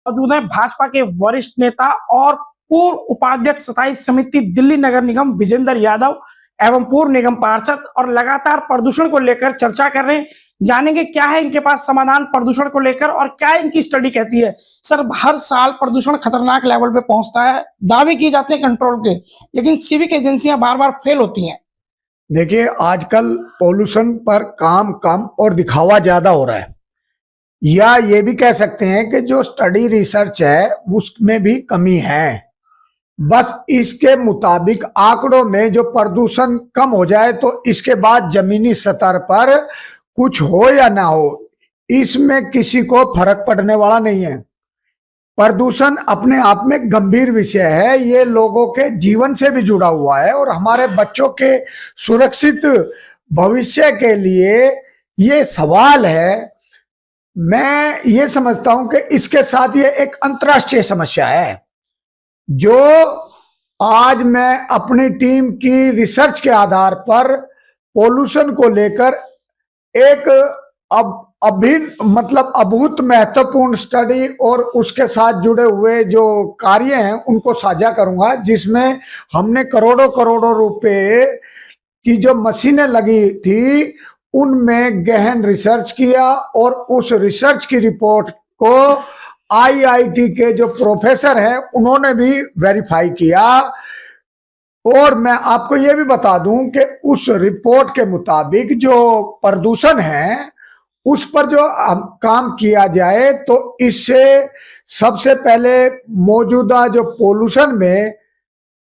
मौजूद है भाजपा के वरिष्ठ नेता और पूर्व उपाध्यक्ष 27 समिति दिल्ली नगर निगम विजेंद्र यादव एवं पूर्व निगम पार्षद और लगातार प्रदूषण को लेकर चर्चा कर रहे हैं। जानेंगे क्या है इनके पास समाधान प्रदूषण को लेकर और क्या इनकी स्टडी कहती है। सर, हर साल प्रदूषण खतरनाक लेवल पे पहुंचता है, दावे किए जाते हैं कंट्रोल के, लेकिन सिविक एजेंसियां बार बार फेल होती हैं। देखिए, आजकल पॉल्यूशन पर काम कम और दिखावा ज्यादा हो रहा है, या ये भी कह सकते हैं कि जो स्टडी रिसर्च है उसमें भी कमी है। बस इसके मुताबिक आंकड़ों में जो प्रदूषण कम हो जाए तो इसके बाद जमीनी स्तर पर कुछ हो या ना हो, इसमें किसी को फर्क पड़ने वाला नहीं है। प्रदूषण अपने आप में गंभीर विषय है, ये लोगों के जीवन से भी जुड़ा हुआ है और हमारे बच्चों के सुरक्षित भविष्य के लिए ये सवाल है। मैं ये समझता हूं कि इसके साथ ये एक अंतर्राष्ट्रीय समस्या है, जो आज मैं अपनी टीम की रिसर्च के आधार पर पोल्यूशन को लेकर एक अभूत महत्वपूर्ण स्टडी और उसके साथ जुड़े हुए जो कार्य हैं उनको साझा करूंगा, जिसमें हमने करोड़ों करोड़ों रुपए की जो मशीनें लगी थी उनमें गहन रिसर्च किया और उस रिसर्च की रिपोर्ट को आईआईटी के जो प्रोफेसर हैं उन्होंने भी वेरीफाई किया। और मैं आपको ये भी बता दूं कि उस रिपोर्ट के मुताबिक जो प्रदूषण है उस पर जो काम किया जाए तो इससे सबसे पहले मौजूदा जो पोल्यूशन में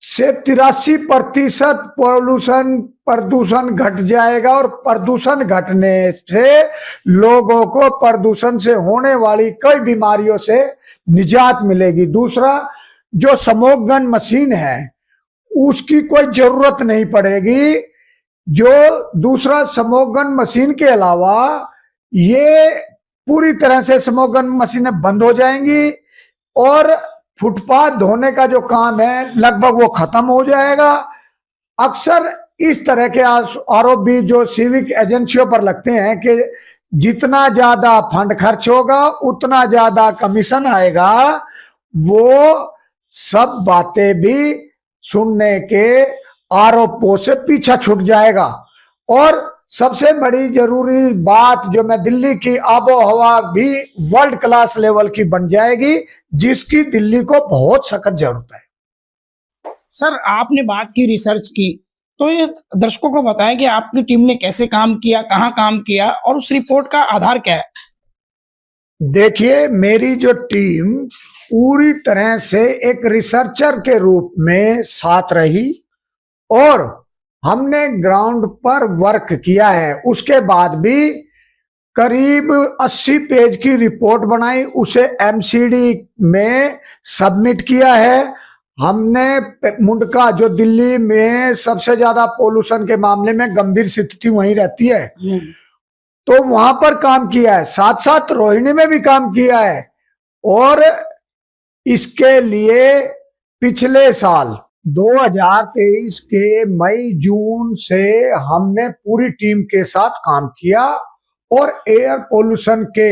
से 83% प्रदूषण घट जाएगा और प्रदूषण घटने से लोगों को प्रदूषण से होने वाली कई बीमारियों से निजात मिलेगी। दूसरा, जो स्मोक गन मशीन है उसकी कोई जरूरत नहीं पड़ेगी। जो दूसरा, स्मोक गन मशीन के अलावा ये पूरी तरह से स्मोक गन मशीनें बंद हो जाएंगी और फुटपाथ धोने का जो काम है लगभग वो खत्म हो जाएगा। अक्सर इस तरह के आरोप भी जो सिविक एजेंसियों पर लगते हैं कि जितना ज्यादा फंड खर्च होगा उतना ज्यादा कमीशन आएगा, वो सब बातें भी सुनने के आरोपों से पीछा छूट जाएगा। और सबसे बड़ी जरूरी बात, जो मैं दिल्ली की आबो हवा भी वर्ल्ड क्लास लेवल की बन जाएगी, जिसकी दिल्ली को बहुत सख्त जरूरत है। सर, आपने बात की रिसर्च की, तो ये दर्शकों को बताएं कि आपकी टीम ने कैसे काम किया, कहाँ काम किया और उस रिपोर्ट का आधार क्या है। देखिए, मेरी जो टीम पूरी तरह से एक रिसर्चर के रूप में साथ रही और हमने ग्राउंड पर वर्क किया है। उसके बाद भी करीब 80 पेज की रिपोर्ट बनाई, उसे एमसीडी में सबमिट किया है। हमने मुंडका, जो दिल्ली में सबसे ज्यादा पोल्यूशन के मामले में गंभीर स्थिति वहीं रहती है, तो वहां पर काम किया है। साथ साथ रोहिणी में भी काम किया है और इसके लिए पिछले साल 2023 के मई जून से हमने पूरी टीम के साथ काम किया और एयर पोल्यूशन के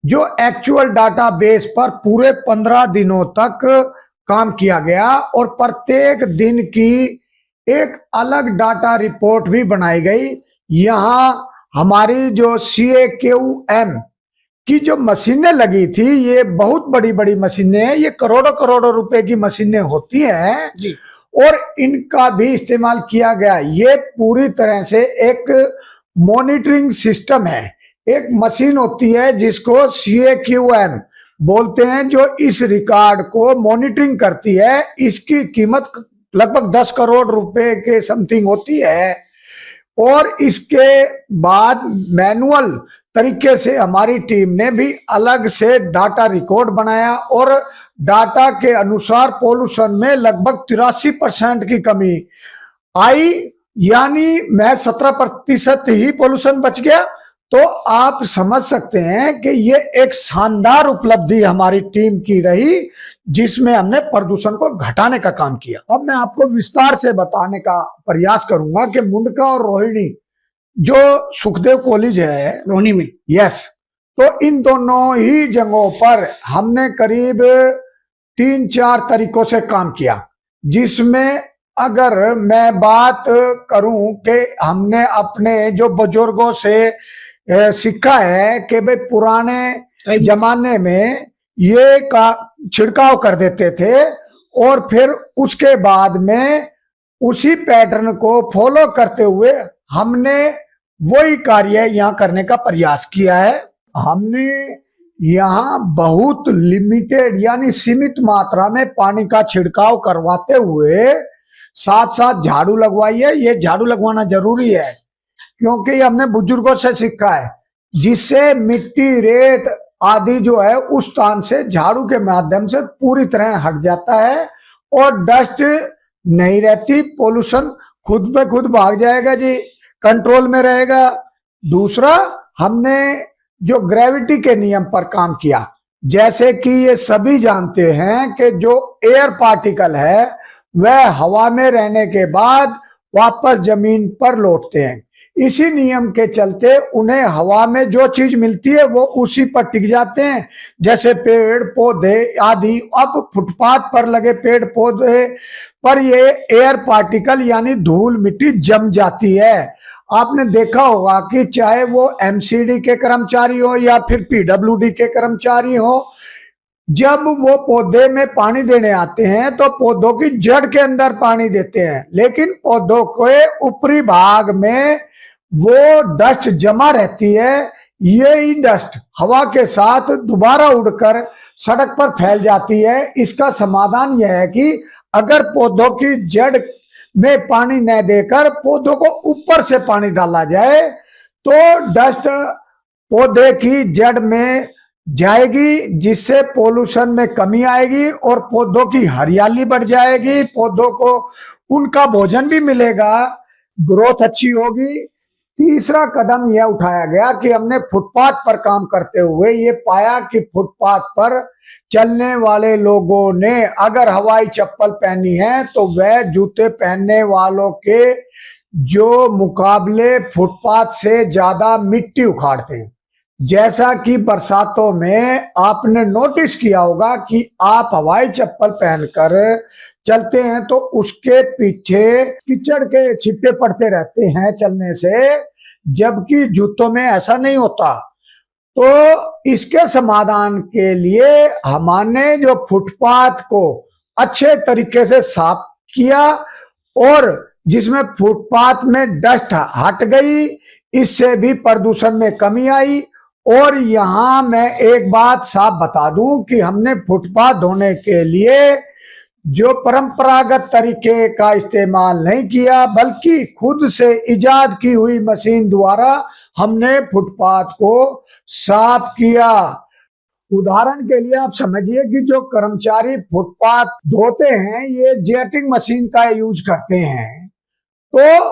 जो एक्चुअल डाटा बेस पर पूरे 15 दिनों तक काम किया गया और प्रत्येक दिन की एक अलग डाटा रिपोर्ट भी बनाई गई। यहाँ हमारी जो CAQM की जो मशीनें लगी थी, ये बहुत बड़ी बड़ी मशीनें हैं, ये करोड़ों करोड़ों रुपए की मशीनें होती हैं जी। और इनका भी इस्तेमाल किया गया। ये पूरी तरह से एक मॉनिटरिंग सिस्टम है। एक मशीन होती है जिसको CAQM बोलते हैं, जो इस रिकॉर्ड को मॉनिटरिंग करती है। इसकी कीमत लगभग 10 करोड़ रुपए के समथिंग होती है और इसके बाद मैनुअल तरीके से हमारी टीम ने भी अलग से डाटा रिकॉर्ड बनाया और डाटा के अनुसार पोल्यूशन में लगभग 83% की कमी आई, यानी मैं 17% ही पोल्यूशन बच गया। तो आप समझ सकते हैं कि ये एक शानदार उपलब्धि हमारी टीम की रही, जिसमें हमने प्रदूषण को घटाने का काम किया। अब मैं आपको विस्तार से बताने का प्रयास करूंगा कि मुंडका और रोहिणी, जो सुखदेव कॉलेज है रोहिणी में, यस, तो इन दोनों ही जगहों पर हमने करीब 3-4 तरीकों से काम किया, जिसमें अगर मैं बात करूं कि हमने अपने जो बुजुर्गों से सीखा है कि भाई पुराने जमाने में ये का छिड़काव कर देते थे और फिर उसके बाद में उसी पैटर्न को फॉलो करते हुए हमने वही कार्य यहाँ करने का प्रयास किया है। हमने यहाँ बहुत लिमिटेड यानी सीमित मात्रा में पानी का छिड़काव करवाते हुए साथ साथ झाड़ू लगवाई है। ये झाड़ू लगवाना जरूरी है क्योंकि हमने बुजुर्गों से सीखा है, जिससे मिट्टी रेत आदि जो है उस स्थान से झाड़ू के माध्यम से पूरी तरह हट जाता है और डस्ट नहीं रहती, पोल्यूशन खुद पे खुद भाग जाएगा जी, कंट्रोल में रहेगा। दूसरा, हमने जो ग्रेविटी के नियम पर काम किया, जैसे कि ये सभी जानते हैं कि जो एयर पार्टिकल है वह हवा में रहने के बाद वापस जमीन पर लौटते हैं। इसी नियम के चलते उन्हें हवा में जो चीज मिलती है वो उसी पर टिक जाते हैं, जैसे पेड़ पौधे आदि। अब फुटपाथ पर लगे पेड़ पौधे पर ये एयर पार्टिकल यानी धूल मिट्टी जम जाती है। आपने देखा होगा कि चाहे वो एमसीडी के कर्मचारी हो या फिर पीडब्ल्यूडी के कर्मचारी हो, जब वो पौधे में पानी देने आते हैं तो पौधों की जड़ के अंदर पानी देते हैं, लेकिन पौधों के ऊपरी भाग में वो डस्ट जमा रहती है। यही डस्ट हवा के साथ दोबारा उड़कर सड़क पर फैल जाती है। इसका समाधान यह है कि अगर पौधों की जड़ में पानी न देकर पौधों को ऊपर से पानी डाला जाए तो डस्ट पौधे की जड़ में जाएगी, जिससे पोल्यूशन में कमी आएगी और पौधों की हरियाली बढ़ जाएगी, पौधों को उनका भोजन भी मिलेगा, ग्रोथ अच्छी होगी। तीसरा कदम यह उठाया गया कि हमने फुटपाथ पर काम करते हुए ये पाया कि फुटपाथ पर चलने वाले लोगों ने अगर हवाई चप्पल पहनी है तो वह जूते पहनने वालों के जो मुकाबले फुटपाथ से ज्यादा मिट्टी उखाड़ते हैं। जैसा कि बरसातों में आपने नोटिस किया होगा कि आप हवाई चप्पल पहनकर चलते हैं तो उसके पीछे कीचड़ के छिट्टे पड़ते रहते हैं चलने से, जबकि जूतों में ऐसा नहीं होता। तो इसके समाधान के लिए हमने जो फुटपाथ को अच्छे तरीके से साफ किया और जिसमें फुटपाथ में डस्ट हट गई, इससे भी प्रदूषण में कमी आई। और यहाँ मैं एक बात साफ बता दूं कि हमने फुटपाथ धोने के लिए जो परंपरागत तरीके का इस्तेमाल नहीं किया, बल्कि खुद से इजाद की हुई मशीन द्वारा हमने फुटपाथ को साफ किया। उदाहरण के लिए आप समझिए कि जो कर्मचारी फुटपाथ धोते हैं ये जेटिंग मशीन का यूज करते हैं, तो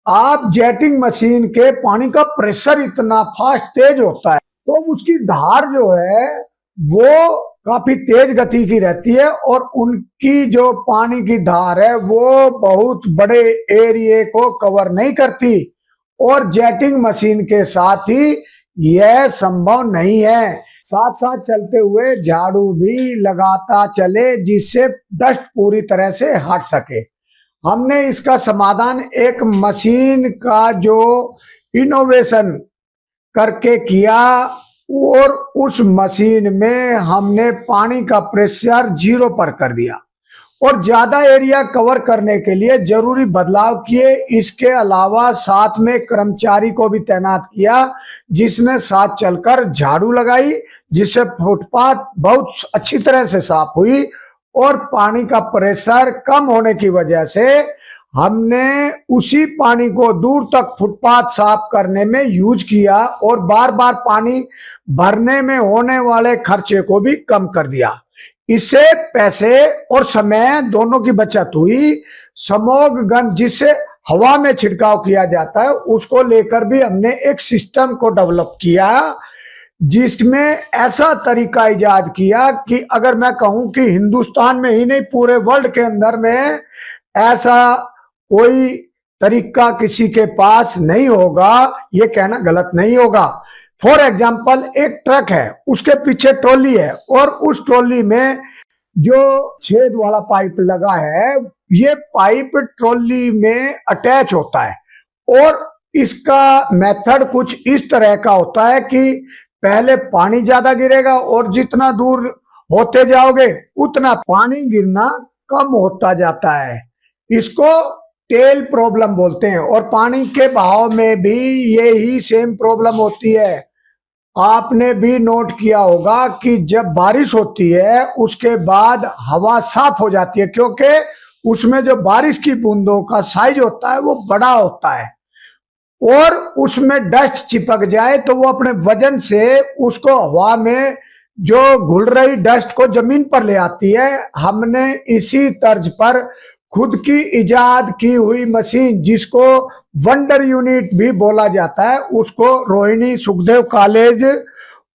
आप जेटिंग मशीन के पानी का प्रेशर इतना फास्ट तेज होता है तो उसकी धार जो है वो काफी तेज गति की रहती है और उनकी जो पानी की धार है वो बहुत बड़े एरिया को कवर नहीं करती, और जेटिंग मशीन के साथ ही यह संभव नहीं है। साथ साथ चलते हुए झाड़ू भी लगाता चले जिससे डस्ट पूरी तरह से हट सके। हमने इसका समाधान एक मशीन का जो इनोवेशन करके किया और उस मशीन में हमने पानी का प्रेशर 0 पर कर दिया और ज्यादा एरिया कवर करने के लिए जरूरी बदलाव किए। इसके अलावा साथ में कर्मचारी को भी तैनात किया जिसने साथ चलकर झाड़ू लगाई, जिससे फुटपाथ बहुत अच्छी तरह से साफ हुई और पानी का प्रेशर कम होने की वजह से हमने उसी पानी को दूर तक फुटपाथ साफ करने में यूज किया और बार बार पानी भरने में होने वाले खर्चे को भी कम कर दिया। इससे पैसे और समय दोनों की बचत हुई। समोग गन जिससे हवा में छिड़काव किया जाता है उसको लेकर भी हमने एक सिस्टम को डेवलप किया, जिसमें ऐसा तरीका इजाद किया कि अगर मैं कहूं कि हिंदुस्तान में ही नहीं पूरे वर्ल्ड के अंदर में ऐसा कोई तरीका किसी के पास नहीं होगा, ये कहना गलत नहीं होगा। फॉर एग्जाम्पल एक ट्रक है, उसके पीछे ट्रॉली है और उस ट्रॉली में जो छेद वाला पाइप लगा है, ये पाइप ट्रॉली में अटैच होता है और इसका मेथड कुछ इस तरह का होता है कि पहले पानी ज्यादा गिरेगा और जितना दूर होते जाओगे उतना पानी गिरना कम होता जाता है। इसको टेल प्रॉब्लम बोलते हैं और पानी के बहाव में भी यही सेम प्रॉब्लम होती है। आपने भी नोट किया होगा कि जब बारिश होती है उसके बाद हवा साफ हो जाती है, क्योंकि उसमें जो बारिश की बूंदों का साइज होता है वो बड़ा होता है और उसमें डस्ट चिपक जाए तो वो अपने वजन से उसको हवा में जो घुल रही डस्ट को जमीन पर ले आती है। हमने इसी तर्ज पर खुद की इजाद की हुई मशीन, जिसको वंडर यूनिट भी बोला जाता है, उसको रोहिणी सुखदेव कॉलेज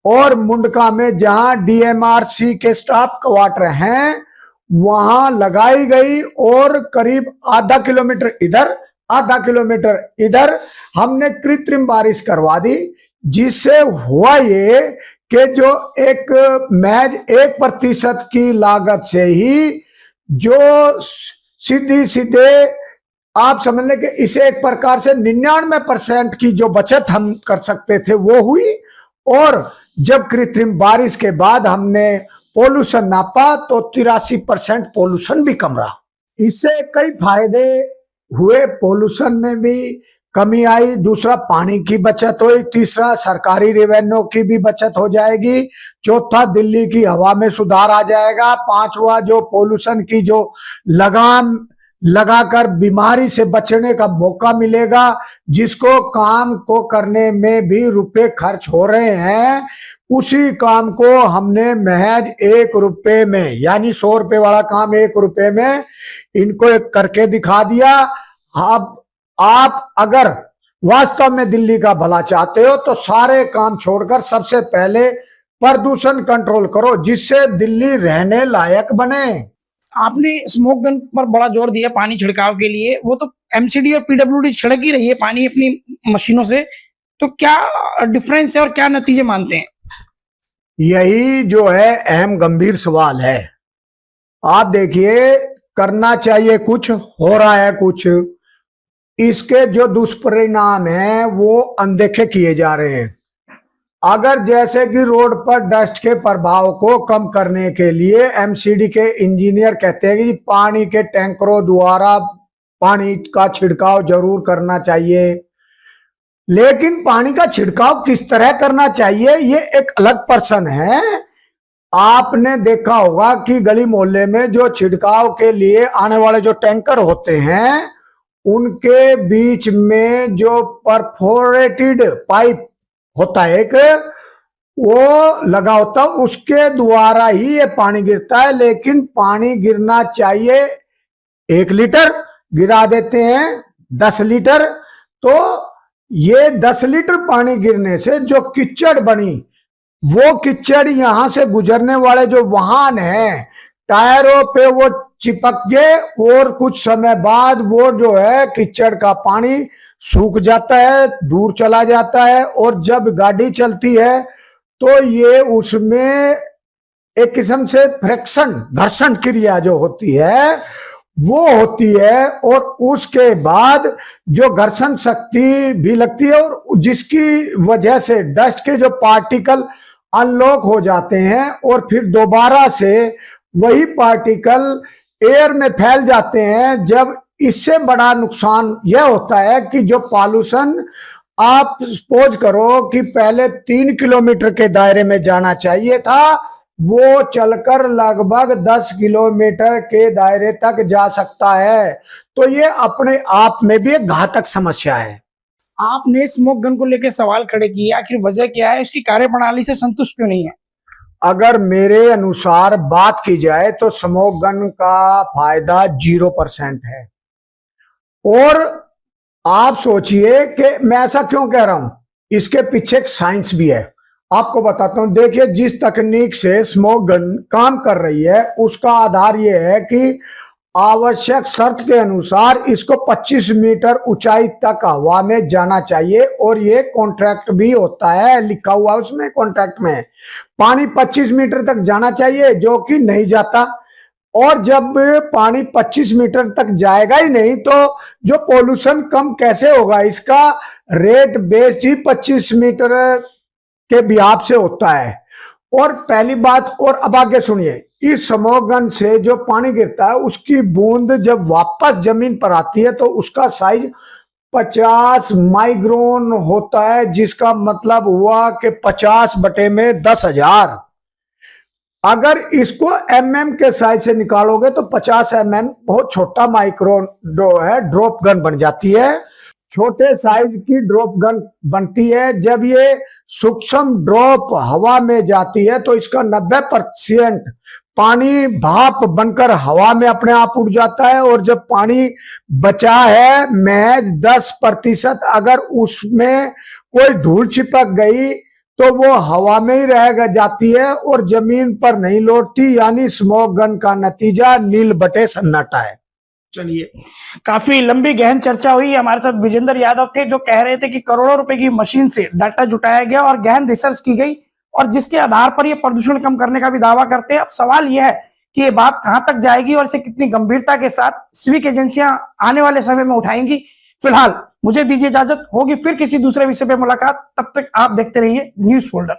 और मुंडका में जहां डीएमआरसी के स्टाफ क्वार्टर हैं वहां लगाई गई और करीब आधा किलोमीटर इधर आधा किलोमीटर इधर हमने कृत्रिम बारिश करवा दी, जिससे हुआ ये कि जो एक महज 1% की लागत से ही जो सीधे आप समझ लें कि इसे एक प्रकार से 99% की जो बचत हम कर सकते थे वो हुई। और जब कृत्रिम बारिश के बाद हमने पोल्यूशन नापा तो 83% पोल्यूशन भी कम रहा। इससे कई फायदे हुए, पोल्यूशन में भी कमी आई, दूसरा पानी की बचत हुई, तीसरा सरकारी रेवेन्यू की भी बचत हो जाएगी, चौथा दिल्ली की हवा में सुधार आ जाएगा, पांचवा जो पोल्यूशन की जो लगाम लगाकर बीमारी से बचने का मौका मिलेगा, जिसको काम को करने में भी रुपए खर्च हो रहे हैं, उसी काम को हमने महज 1 रुपए में, यानी 100 रुपए वाला काम 1 रुपए में इनको एक करके दिखा दिया। अब आप अगर वास्तव में दिल्ली का भला चाहते हो तो सारे काम छोड़कर सबसे पहले प्रदूषण कंट्रोल करो, जिससे दिल्ली रहने लायक बने। आपने स्मोक गन पर बड़ा जोर दिया पानी छिड़काव के लिए, वो तो एमसीडी और पीडब्ल्यूडी छिड़क ही रही है पानी अपनी मशीनों से, तो क्या डिफरेंस है और क्या नतीजे मानते हैं? यही जो है अहम गंभीर सवाल है। आप देखिए, करना चाहिए कुछ, हो रहा है कुछ, इसके जो दुष्परिणाम हैं वो अनदेखे किए जा रहे हैं। अगर जैसे कि रोड पर डस्ट के प्रभाव को कम करने के लिए एमसीडी के इंजीनियर कहते हैं कि पानी के टैंकरों द्वारा पानी का छिड़काव जरूर करना चाहिए, लेकिन पानी का छिड़काव किस तरह करना चाहिए ये एक अलग प्रश्न है। आपने देखा होगा कि गली मोहल्ले में जो छिड़काव के लिए आने वाले जो टैंकर होते हैं उनके बीच में जो परफोरेटेड पाइप होता है एक, वो लगा होता है, उसके द्वारा ही ये पानी गिरता है। लेकिन पानी गिरना चाहिए 1 लीटर, गिरा देते हैं 10 लीटर, तो ये 10 लीटर पानी गिरने से जो कीचड़ बनी, वो कीचड़ यहां से गुजरने वाले जो वाहन हैं टायरों पे वो चिपक गए और कुछ समय बाद वो जो है कीचड़ का पानी सूख जाता है, दूर चला जाता है, और जब गाड़ी चलती है तो ये उसमें एक किस्म से फ्रिक्शन, घर्षण क्रिया जो होती है वो होती है, और उसके बाद जो घर्षण शक्ति भी लगती है और जिसकी वजह से डस्ट के जो पार्टिकल अनलॉक हो जाते हैं और फिर दोबारा से वही पार्टिकल एयर में फैल जाते हैं। जब इससे बड़ा नुकसान यह होता है कि जो पॉल्यूशन, आप सपोज करो कि पहले 3 किलोमीटर के दायरे में जाना चाहिए था, वो चलकर लगभग 10 किलोमीटर के दायरे तक जा सकता है, तो ये अपने आप में भी एक घातक समस्या है। आपने स्मोक गन को लेकर सवाल खड़े किए, आखिर वजह क्या है? उसकी कार्यप्रणाली से संतुष्ट क्यों नहीं है? अगर मेरे अनुसार बात की जाए तो स्मोक गन का फायदा 0% है। और आप सोचिए कि मैं ऐसा क्यों कह रहा हूं, इसके पीछे एक साइंस भी है। आपको बताता हूं, देखिए जिस तकनीक से स्मोक गन काम कर रही है उसका आधार यह है कि आवश्यक शर्त के अनुसार इसको 25 मीटर ऊंचाई तक हवा में जाना चाहिए और ये कॉन्ट्रैक्ट भी होता है, लिखा हुआ उसमें कॉन्ट्रैक्ट में पानी 25 मीटर तक जाना चाहिए, जो कि नहीं जाता। और जब पानी 25 मीटर तक जाएगा ही नहीं तो जो पोल्यूशन कम कैसे होगा, इसका रेट बेस्ड ही 25 मीटर के बिहाफ से होता है। और पहली बात, और अब आगे सुनिए, इस स्मोक गन से जो पानी गिरता है उसकी बूंद जब वापस जमीन पर आती है तो उसका साइज 50 माइक्रोन होता है, जिसका मतलब हुआ कि 50 बटे में 10,000। अगर इसको mm के साइज से निकालोगे तो 50 mm बहुत छोटा माइक्रोन है, ड्रॉप गन बन जाती है। छोटे साइज की ड्रॉप गन बनती है। जब ये सूक्ष्म ड्रॉप हवा में जाती है तो इसका 90% पानी भाप बनकर हवा में अपने आप उड़ जाता है, और जब पानी बचा है महज 10%, अगर उसमें कोई धूल चिपक गई तो वो हवा में ही रह जाती है और जमीन पर नहीं लौटती, यानी स्मोक गन का नतीजा नील बटे सन्नाटा है। चलिए, काफी लंबी गहन चर्चा हुई। हमारे साथ विजेंद्र यादव थे जो कह रहे थे कि करोड़ों रुपए की मशीन से डाटा जुटाया गया और गहन रिसर्च की गई और जिसके आधार पर ये प्रदूषण कम करने का भी दावा करते हैं। अब सवाल यह है कि ये बात कहां तक जाएगी और इसे कितनी गंभीरता के साथ सिविक एजेंसियां आने वाले समय में उठाएंगी। फिलहाल मुझे दीजिए इजाजत, होगी फिर किसी दूसरे विषय पे मुलाकात। तब तक आप देखते रहिए न्यूज़ फोल्डर।